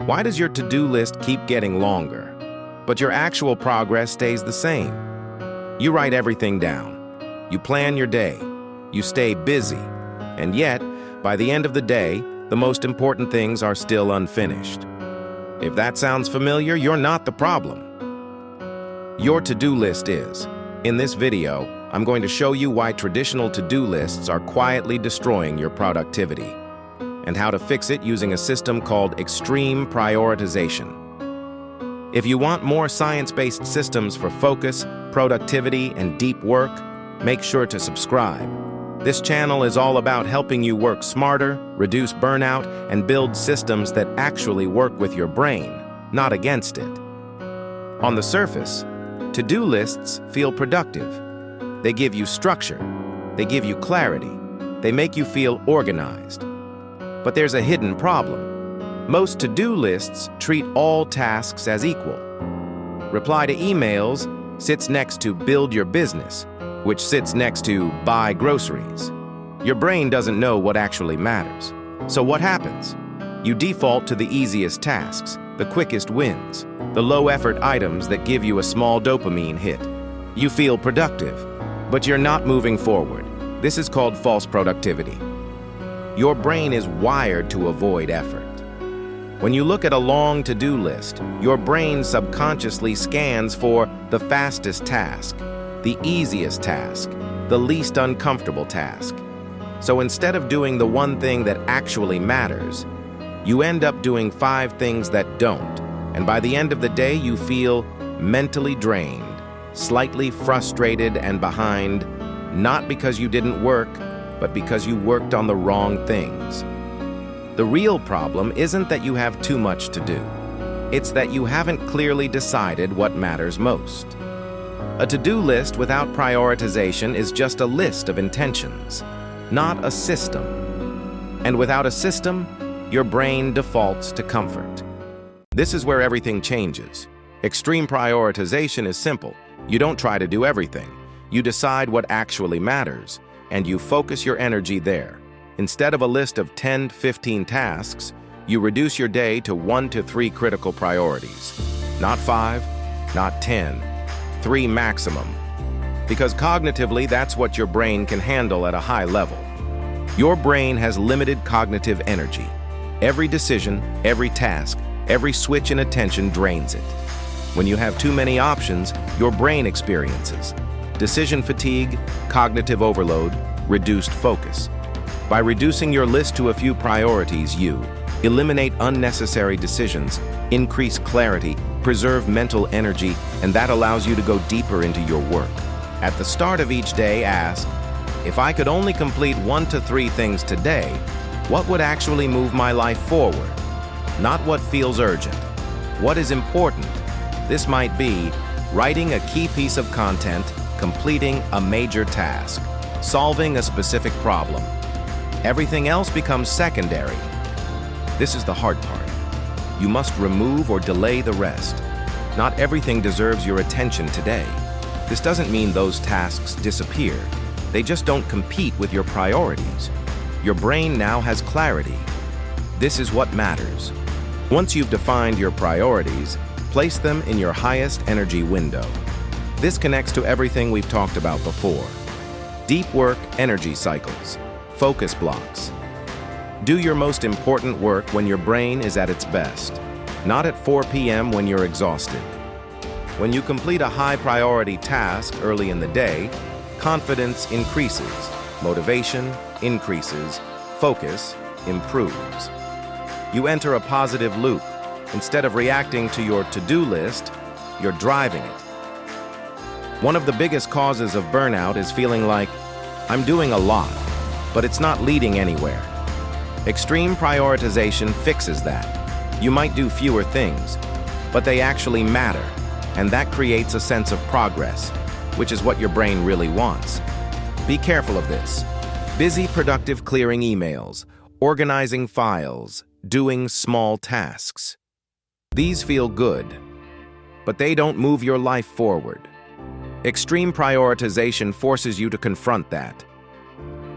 Why does your to-do list keep getting longer, but your actual progress stays the same? You write everything down. You plan your day. You stay busy. And yet, by the end of the day, the most important things are still unfinished. If that sounds familiar, you're not the problem. Your to-do list is. In this video, I'm going to show you why traditional to-do lists are quietly destroying your productivity, and how to fix it using a system called Extreme Prioritization. If you want more science-based systems for focus, productivity, and deep work, make sure to subscribe. This channel is all about helping you work smarter, reduce burnout, and build systems that actually work with your brain, not against it. On the surface, to-do lists feel productive. They give you structure. They give you clarity. They make you feel organized. But there's a hidden problem. Most to-do lists treat all tasks as equal. Reply to emails sits next to build your business, which sits next to buy groceries. Your brain doesn't know what actually matters. So what happens? You default to the easiest tasks, the quickest wins, the low-effort items that give you a small dopamine hit. You feel productive, but you're not moving forward. This is called false productivity. Your brain is wired to avoid effort. When you look at a long to-do list, your brain subconsciously scans for the fastest task, the easiest task, the least uncomfortable task. So instead of doing the one thing that actually matters, you end up doing 5 things that don't, and by the end of the day you feel mentally drained, slightly frustrated and behind, not because you didn't work, but because you worked on the wrong things. The real problem isn't that you have too much to do. It's that you haven't clearly decided what matters most. A to-do list without prioritization is just a list of intentions, not a system. And without a system, your brain defaults to comfort. This is where everything changes. Extreme prioritization is simple. You don't try to do everything. You decide what actually matters, and you focus your energy there. Instead of a list of 10 to 15 tasks, you reduce your day to 1 to 3 critical priorities. Not 5, not 10, 3 maximum. Because cognitively, that's what your brain can handle at a high level. Your brain has limited cognitive energy. Every decision, every task, every switch in attention drains it. When you have too many options, your brain experiences decision fatigue, cognitive overload, reduced focus. By reducing your list to a few priorities, you eliminate unnecessary decisions, increase clarity, preserve mental energy, and that allows you to go deeper into your work. At the start of each day, ask, if I could only complete 1 to 3 things today, what would actually move my life forward? Not what feels urgent. What is important? This might be writing a key piece of content, completing a major task, solving a specific problem. Everything else becomes secondary. This is the hard part. You must remove or delay the rest. Not everything deserves your attention today. This doesn't mean those tasks disappear. They just don't compete with your priorities. Your brain now has clarity. This is what matters. Once you've defined your priorities, place them in your highest energy window. This connects to everything we've talked about before. Deep work energy cycles, focus blocks. Do your most important work when your brain is at its best, not at 4 p.m. when you're exhausted. When you complete a high-priority task early in the day, confidence increases, motivation increases, focus improves. You enter a positive loop. Instead of reacting to your to-do list, you're driving it. One of the biggest causes of burnout is feeling like, I'm doing a lot, but it's not leading anywhere. Extreme prioritization fixes that. You might do fewer things, but they actually matter, and that creates a sense of progress, which is what your brain really wants. Be careful of this. Busy, productive clearing emails, organizing files, doing small tasks. These feel good, but they don't move your life forward. Extreme prioritization forces you to confront that.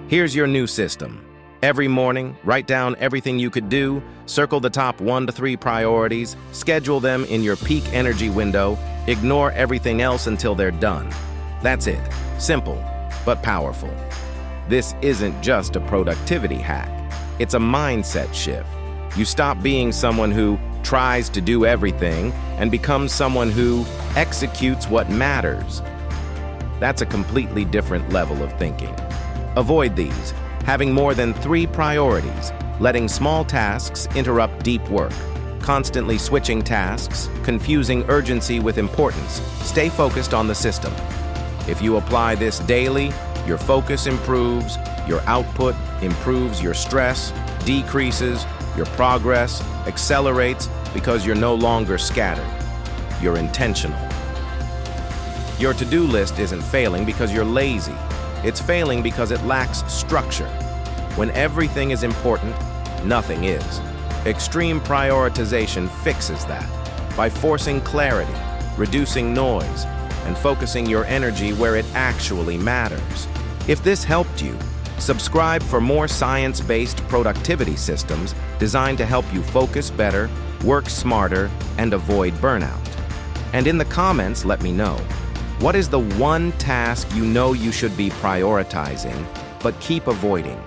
Here's your new system. Every morning, write down everything you could do, circle the top 1 to 3 priorities, schedule them in your peak energy window, ignore everything else until they're done. That's it. Simple, but powerful. This isn't just a productivity hack. It's a mindset shift. You stop being someone who tries to do everything and becomes someone who executes what matters. That's a completely different level of thinking. Avoid these. Having more than 3 priorities, letting small tasks interrupt deep work, constantly switching tasks, confusing urgency with importance. Stay focused on the system. If you apply this daily, your focus improves, your output improves, your stress decreases, your progress accelerates because you're no longer scattered. You're intentional. Your to-do list isn't failing because you're lazy. It's failing because it lacks structure. When everything is important, nothing is. Extreme prioritization fixes that by forcing clarity, reducing noise, and focusing your energy where it actually matters. If this helped you, subscribe for more science-based productivity systems designed to help you focus better, work smarter, and avoid burnout. And in the comments, let me know. What is the one task you know you should be prioritizing, but keep avoiding?